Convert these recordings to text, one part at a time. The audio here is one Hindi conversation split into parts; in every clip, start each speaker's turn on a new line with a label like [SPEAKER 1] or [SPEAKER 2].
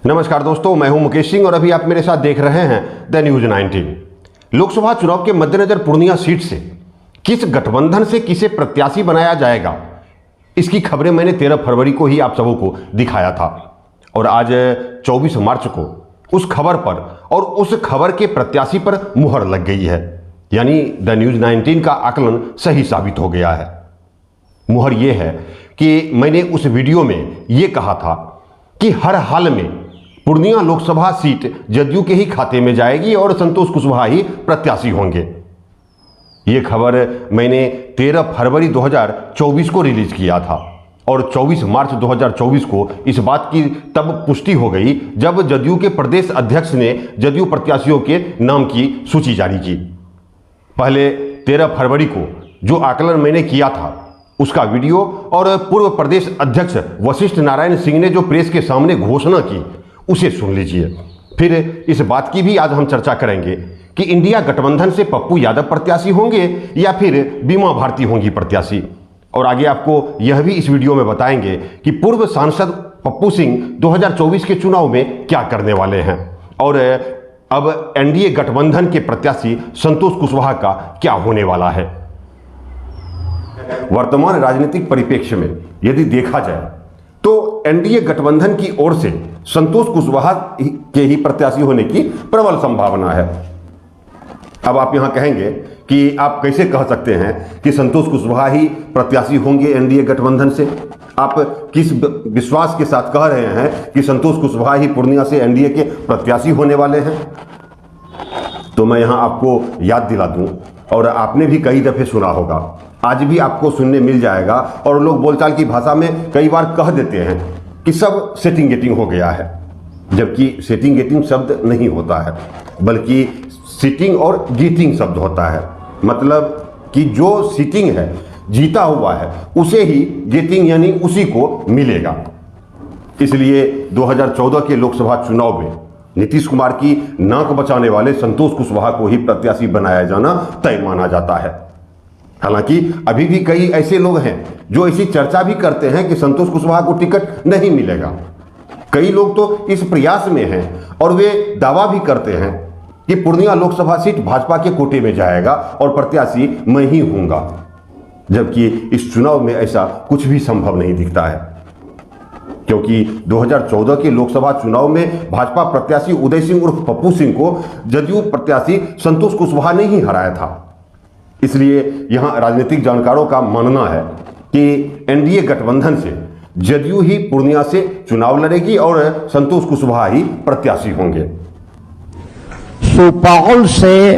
[SPEAKER 1] नमस्कार दोस्तों, मैं हूं मुकेश सिंह और अभी आप मेरे साथ देख रहे हैं द न्यूज 19। लोकसभा चुनाव के मद्देनजर पूर्णिया सीट से किस गठबंधन से किसे प्रत्याशी बनाया जाएगा, इसकी खबरें मैंने 13 फरवरी को ही आप सबों को दिखाया था और आज 24 मार्च को उस खबर पर और उस खबर के प्रत्याशी पर मुहर लग गई है। यानी द न्यूज 19 का आकलन सही साबित हो गया है। मुहर यह है कि मैंने उस वीडियो में यह कहा था कि हर हाल में पूर्णिया लोकसभा सीट जदयू के ही खाते में जाएगी और संतोष कुशवाहा ही प्रत्याशी होंगे। यह खबर मैंने 13 फरवरी 2024 को रिलीज किया था और 24 मार्च 2024 को इस बात की तब पुष्टि हो गई जब जदयू के प्रदेश अध्यक्ष ने जदयू प्रत्याशियों के नाम की सूची जारी की। पहले 13 फरवरी को जो आकलन मैंने किया था उसका वीडियो और पूर्व प्रदेश अध्यक्ष वशिष्ठ नारायण सिंह ने जो प्रेस के सामने घोषणा की उसे सुन लीजिए। फिर इस बात की भी आज हम चर्चा करेंगे कि इंडिया गठबंधन से पप्पू यादव प्रत्याशी होंगे या फिर बीमा भारती होंगी प्रत्याशी। और आगे आपको यह भी इस वीडियो में बताएंगे कि पूर्व सांसद पप्पू सिंह 2024 के चुनाव में क्या करने वाले हैं और अब एनडीए गठबंधन के प्रत्याशी संतोष कुशवाहा का क्या होने वाला है। वर्तमान राजनीतिक परिप्रेक्ष्य में यदि देखा जाए तो एनडीए गठबंधन की ओर से संतोष कुशवाहा के ही प्रत्याशी होने की प्रबल संभावना है। अब आप यहां कहेंगे कि आप कैसे कह सकते हैं कि संतोष कुशवाहा ही प्रत्याशी होंगे एनडीए गठबंधन से? आप किस विश्वास के साथ कह रहे हैं कि संतोष कुशवाहा ही पूर्णिया से एनडीए के प्रत्याशी होने वाले हैं? तो मैं यहां आपको याद दिला दूं, और आपने भी कई दफे सुना होगा, आज भी आपको सुनने मिल जाएगा और लोग बोलचाल की भाषा में कई बार कह देते हैं कि सब सेटिंग गेटिंग हो गया है, जबकि सेटिंग गेटिंग शब्द नहीं होता है बल्कि सीटिंग और गीटिंग शब्द होता है। मतलब कि जो सीटिंग है, जीता हुआ है, उसे ही गेटिंग यानी उसी को मिलेगा। इसलिए 2014 के लोकसभा चुनाव में नीतीश कुमार की नाक बचाने वाले संतोष कुशवाहा को ही प्रत्याशी बनाया जाना तय माना जाता है। हालांकि अभी भी कई ऐसे लोग हैं जो ऐसी चर्चा भी करते हैं कि संतोष कुशवाहा को टिकट नहीं मिलेगा। कई लोग तो इस प्रयास में हैं और वे दावा भी करते हैं कि पूर्णिया लोकसभा सीट भाजपा के कोटे में जाएगा और प्रत्याशी मैं ही हूंगा, जबकि इस चुनाव में ऐसा कुछ भी संभव नहीं दिखता है, क्योंकि 2014 के लोकसभा चुनाव में भाजपा प्रत्याशी उदय सिंह उर्फ पप्पू सिंह को जदयू प्रत्याशी संतोष कुशवाहा ने ही हराया था। इसलिए यहां राजनीतिक जानकारों का मानना है कि एनडीए गठबंधन से जदयू ही पूर्णिया से चुनाव लड़ेगी और संतोष कुशवाहा ही प्रत्याशी होंगे।
[SPEAKER 2] सुपौल से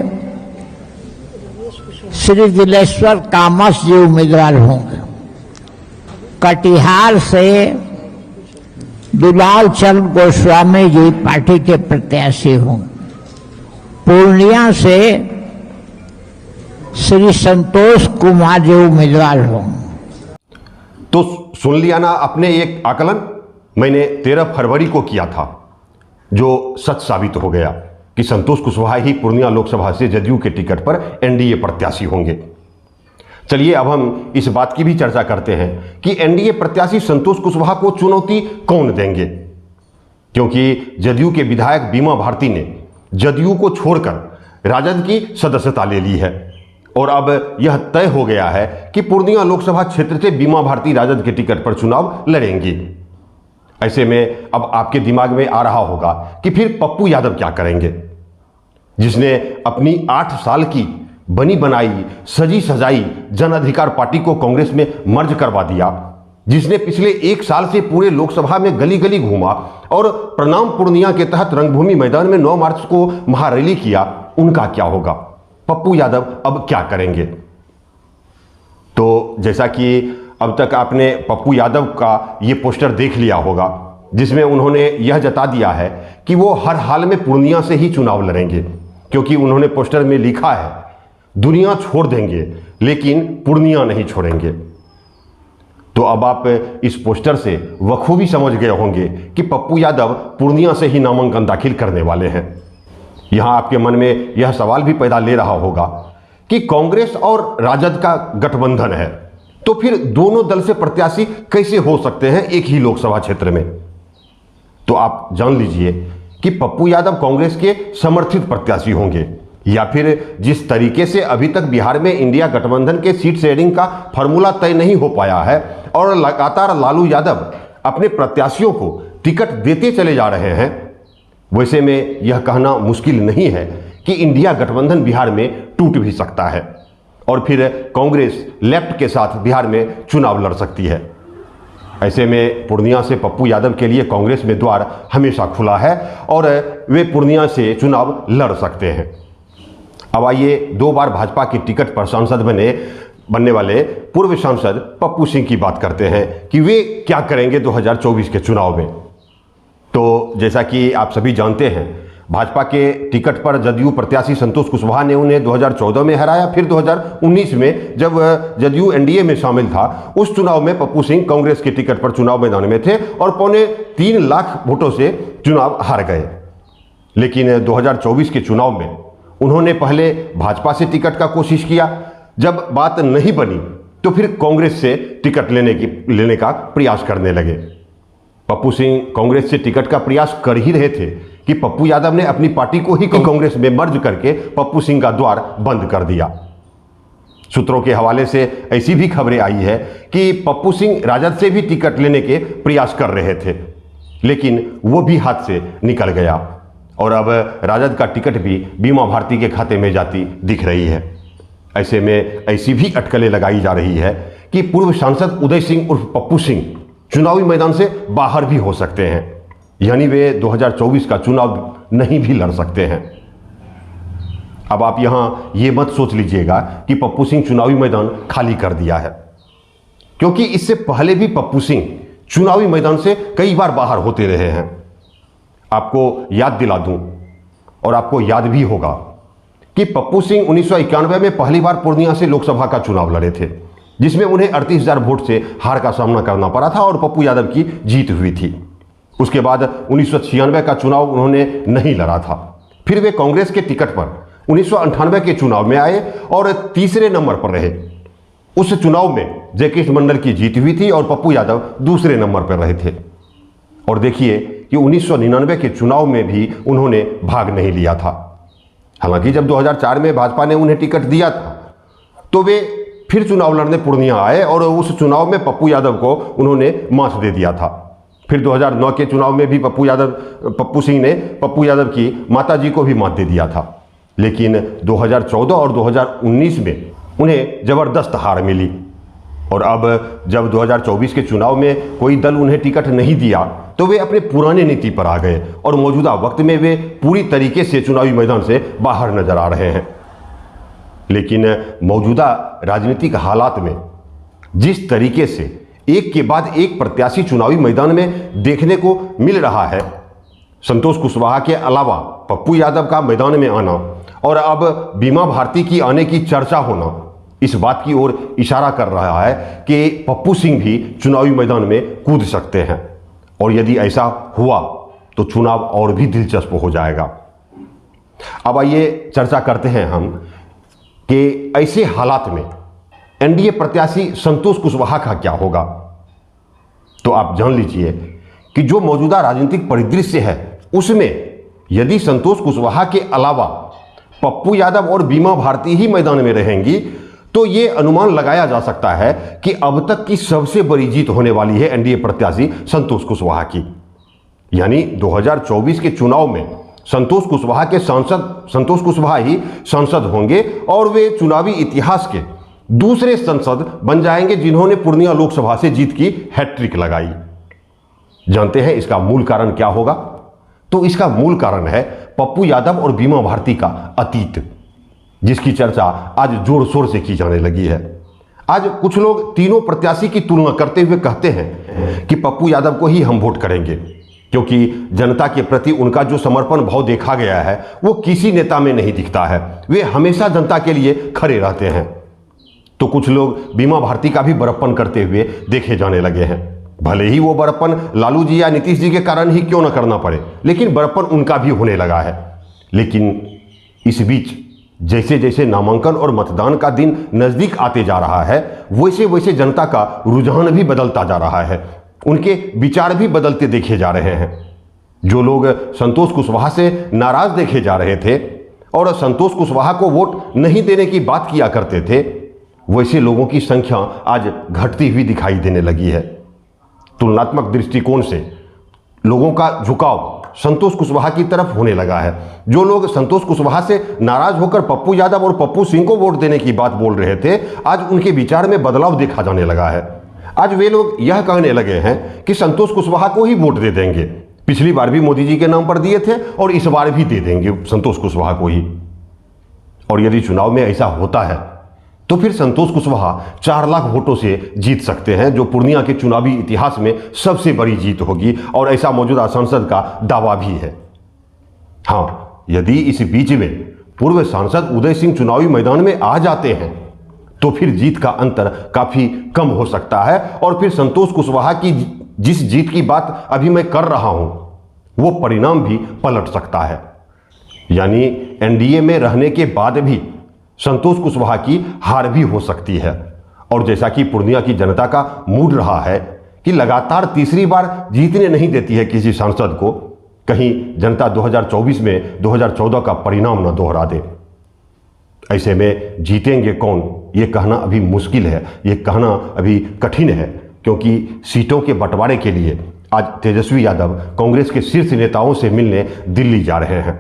[SPEAKER 2] श्री दिलेश्वर कामत जी उम्मीदवार होंगे। कटिहार से दुलाल चंद गोस्वामी जी पार्टी के प्रत्याशी होंगे। पूर्णिया से श्री संतोष कुमार जी उम्मीदवार होंगे।
[SPEAKER 1] तो सुन लिया ना अपने एक आकलन, मैंने 13 फरवरी को किया था, जो सच साबित हो गया कि संतोष कुशवाहा ही पूर्णिया लोकसभा से जदयू के टिकट पर एनडीए प्रत्याशी होंगे। चलिए अब हम इस बात की भी चर्चा करते हैं कि एनडीए प्रत्याशी संतोष कुशवाहा को चुनौती कौन देंगे, क्योंकि जदयू के विधायक बीमा भारती ने जदयू को छोड़कर राजद की सदस्यता ले ली है और अब यह तय हो गया है कि पूर्णिया लोकसभा क्षेत्र से बीमा भारती राजद के टिकट पर चुनाव लड़ेंगी। ऐसे में अब आपके दिमाग में आ रहा होगा कि फिर पप्पू यादव क्या करेंगे, जिसने अपनी 8 साल की बनी बनाई सजी सजाई जन अधिकार पार्टी को कांग्रेस में मर्ज करवा दिया, जिसने पिछले 1 साल से पूरे लोकसभा में गली गली घूमा और प्रणाम पूर्णिया के तहत रंगभूमि मैदान में 9 मार्च को महारैली किया, उनका क्या होगा? पप्पू यादव अब क्या करेंगे? तो जैसा कि अब तक आपने पप्पू यादव का ये पोस्टर देख लिया होगा, जिसमें उन्होंने यह जता दिया है कि वो हर हाल में पूर्णिया से ही चुनाव लड़ेंगे, क्योंकि उन्होंने पोस्टर में लिखा है दुनिया छोड़ देंगे लेकिन पूर्णिया नहीं छोड़ेंगे। तो अब आप इस पोस्टर से बखूबी समझ गए होंगे कि पप्पू यादव पूर्णिया से ही नामांकन दाखिल करने वाले हैं। यहां आपके मन में यह सवाल भी पैदा ले रहा होगा कि कांग्रेस और राजद का गठबंधन है, तो फिर दोनों दल से प्रत्याशी कैसे हो सकते हैं एक ही लोकसभा क्षेत्र में? तो आप जान लीजिए कि पप्पू यादव कांग्रेस के समर्थित प्रत्याशी होंगे, या फिर जिस तरीके से अभी तक बिहार में इंडिया गठबंधन के सीट शेयरिंग का फॉर्मूला तय नहीं हो पाया है और लगातार लालू यादव अपने प्रत्याशियों को टिकट देते चले जा रहे हैं, वैसे में यह कहना मुश्किल नहीं है कि इंडिया गठबंधन बिहार में टूट भी सकता है और फिर कांग्रेस लेफ्ट के साथ बिहार में चुनाव लड़ सकती है। ऐसे में पूर्णिया से पप्पू यादव के लिए कांग्रेस में द्वार हमेशा खुला है और वे पूर्णिया से चुनाव लड़ सकते हैं। अब आइए 2 बार भाजपा की टिकट पर सांसद बनने वाले पूर्व सांसद पप्पू सिंह की बात करते हैं कि वे क्या करेंगे 2024 के चुनाव में। तो जैसा कि आप सभी जानते हैं, भाजपा के टिकट पर जदयू प्रत्याशी संतोष कुशवाहा ने उन्हें 2014 में हराया। फिर 2019 में जब जदयू एनडीए में शामिल था, उस चुनाव में पप्पू सिंह कांग्रेस के टिकट पर चुनाव मैदान में थे और 3.25 लाख वोटों से चुनाव हार गए। लेकिन 2024 के चुनाव में उन्होंने पहले भाजपा से टिकट का कोशिश किया, जब बात नहीं बनी तो फिर कांग्रेस से टिकट लेने का प्रयास करने लगे। पप्पू सिंह कांग्रेस से टिकट का प्रयास कर ही रहे थे कि पप्पू यादव ने अपनी पार्टी को ही कांग्रेस में मर्ज करके पप्पू सिंह का द्वार बंद कर दिया। सूत्रों के हवाले से ऐसी भी खबरें आई है कि पप्पू सिंह राजद से भी टिकट लेने के प्रयास कर रहे थे, लेकिन वो भी हाथ से निकल गया और अब राजद का टिकट भी बीमा भारती के खाते में जाती दिख रही है। ऐसे में ऐसी भी अटकलें लगाई जा रही है कि पूर्व सांसद उदय सिंह उर्फ पप्पू सिंह चुनावी मैदान से बाहर भी हो सकते हैं, यानी वे 2024 का चुनाव नहीं भी लड़ सकते हैं। अब आप यहां ये मत सोच लीजिएगा कि पप्पू सिंह चुनावी मैदान खाली कर दिया है, क्योंकि इससे पहले भी पप्पू सिंह चुनावी मैदान से कई बार बाहर होते रहे हैं। आपको याद दिला दूं, और आपको याद भी होगा कि पप्पू सिंह 1991 में पहली बार पूर्णिया से लोकसभा का चुनाव लड़े थे, जिसमें उन्हें 38,000 वोट से हार का सामना करना पड़ा था और पप्पू यादव की जीत हुई थी। उसके बाद 1996 का चुनाव उन्होंने नहीं लड़ा था। फिर वे कांग्रेस के टिकट पर 1998 के चुनाव में आए और तीसरे नंबर पर रहे। उस चुनाव में जयकृष्ण मंडल की जीत हुई थी और पप्पू यादव दूसरे नंबर पर रहे थे। और देखिए कि 1999 के चुनाव में भी उन्होंने भाग नहीं लिया था। हालांकि जब 2004 में भाजपा ने उन्हें टिकट दिया था तो वे फिर चुनाव लड़ने पूर्णिया आए और उस चुनाव में पप्पू यादव को उन्होंने मात दे दिया था। फिर 2009 के चुनाव में भी पप्पू सिंह ने पप्पू यादव की माताजी को भी मात दे दिया था। लेकिन 2014 और 2019 में उन्हें जबरदस्त हार मिली और अब जब 2024 के चुनाव में कोई दल उन्हें टिकट नहीं दिया तो वे अपने पुराने नीति पर आ गए और मौजूदा वक्त में वे पूरी तरीके से चुनावी मैदान से बाहर नजर आ रहे हैं। लेकिन मौजूदा राजनीतिक हालात में जिस तरीके से एक के बाद एक प्रत्याशी चुनावी मैदान में देखने को मिल रहा है, संतोष कुशवाहा के अलावा पप्पू यादव का मैदान में आना और अब बीमा भारती की आने की चर्चा होना इस बात की ओर इशारा कर रहा है कि पप्पू सिंह भी चुनावी मैदान में कूद सकते हैं और यदि ऐसा हुआ तो चुनाव और भी दिलचस्प हो जाएगा। अब आइए चर्चा करते हैं हम कि ऐसे हालात में एनडीए प्रत्याशी संतोष कुशवाहा का क्या होगा। तो आप जान लीजिए कि जो मौजूदा राजनीतिक परिदृश्य है उसमें यदि संतोष कुशवाहा के अलावा पप्पू यादव और बीमा भारती ही मैदान में रहेंगी तो ये अनुमान लगाया जा सकता है कि अब तक की सबसे बड़ी जीत होने वाली है एनडीए प्रत्याशी संतोष कुशवाहा की। यानी 2024 के चुनाव में संतोष कुशवाहा ही सांसद होंगे और वे चुनावी इतिहास के दूसरे सांसद बन जाएंगे जिन्होंने पूर्णिया लोकसभा से जीत की हैट्रिक लगाई। जानते हैं इसका मूल कारण क्या होगा? तो इसका मूल कारण है पप्पू यादव और बीमा भारती का अतीत, जिसकी चर्चा आज जोर शोर से की जाने लगी है। आज कुछ लोग तीनों प्रत्याशी की तुलना करते हुए कहते हैं कि पप्पू यादव को ही हम वोट करेंगे, क्योंकि जनता के प्रति उनका जो समर्पण भाव देखा गया है वो किसी नेता में नहीं दिखता है। वे हमेशा जनता के लिए खड़े रहते हैं। तो कुछ लोग बीमा भारती का भी बड़प्पन करते हुए देखे जाने लगे हैं। भले ही वो बड़प्पन लालू जी या नीतीश जी के कारण ही क्यों न करना पड़े, लेकिन बड़प्पन उनका भी होने लगा है। लेकिन इस बीच जैसे जैसे नामांकन और मतदान का दिन नजदीक आते जा रहा है वैसे वैसे जनता का रुझान भी बदलता जा रहा है, उनके विचार भी बदलते देखे जा रहे हैं। जो लोग संतोष कुशवाहा से नाराज देखे जा रहे थे और संतोष कुशवाहा को वोट नहीं देने की बात किया करते थे, वैसे लोगों की संख्या आज घटती हुई दिखाई देने लगी है। तुलनात्मक दृष्टिकोण से लोगों का झुकाव संतोष कुशवाहा की तरफ होने लगा है। जो लोग संतोष कुशवाहा से नाराज होकर पप्पू यादव और पप्पू सिंह को वोट देने की बात बोल रहे थे, आज उनके विचार में बदलाव देखा जाने लगा है। आज वे लोग यह कहने लगे हैं कि संतोष कुशवाहा को ही वोट दे देंगे। पिछली बार भी मोदी जी के नाम पर दिए थे और इस बार भी दे देंगे संतोष कुशवाहा को ही। और यदि चुनाव में ऐसा होता है तो फिर संतोष कुशवाहा 4 लाख वोटों से जीत सकते हैं, जो पूर्णिया के चुनावी इतिहास में सबसे बड़ी जीत होगी और ऐसा मौजूदा सांसद का दावा भी है। हाँ, यदि इस बीच में पूर्व सांसद उदय सिंह चुनावी मैदान में आ जाते हैं तो फिर जीत का अंतर काफी कम हो सकता है और फिर संतोष कुशवाहा की जिस जीत की बात अभी मैं कर रहा हूं वो परिणाम भी पलट सकता है। यानी एनडीए में रहने के बाद भी संतोष कुशवाहा की हार भी हो सकती है। और जैसा कि पूर्णिया की जनता का मूड रहा है कि लगातार तीसरी बार जीतने नहीं देती है किसी सांसद को, कहीं जनता 2024 में 2014 का परिणाम न दोहरा दे। ऐसे में जीतेंगे कौन ये कहना अभी मुश्किल है, ये कहना अभी कठिन है, क्योंकि सीटों के बंटवारे के लिए आज तेजस्वी यादव कांग्रेस के शीर्ष नेताओं से मिलने दिल्ली जा रहे हैं।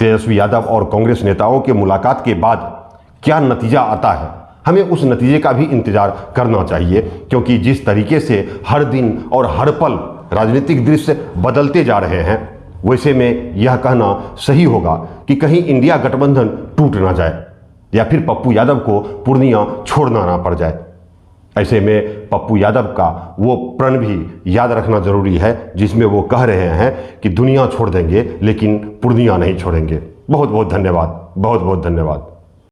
[SPEAKER 1] तेजस्वी यादव और कांग्रेस नेताओं के मुलाकात के बाद क्या नतीजा आता है, हमें उस नतीजे का भी इंतजार करना चाहिए, क्योंकि जिस तरीके से हर दिन और हर पल राजनीतिक दृश्य बदलते जा रहे हैं, वैसे में यह कहना सही होगा कि कहीं इंडिया गठबंधन टूट ना जाए या फिर पप्पू यादव को पूर्णिया छोड़ना ना पड़ जाए। ऐसे में पप्पू यादव का वो प्रण भी याद रखना जरूरी है जिसमें वो कह रहे हैं कि दुनिया छोड़ देंगे लेकिन पूर्णिया नहीं छोड़ेंगे। बहुत बहुत धन्यवाद, बहुत बहुत धन्यवाद।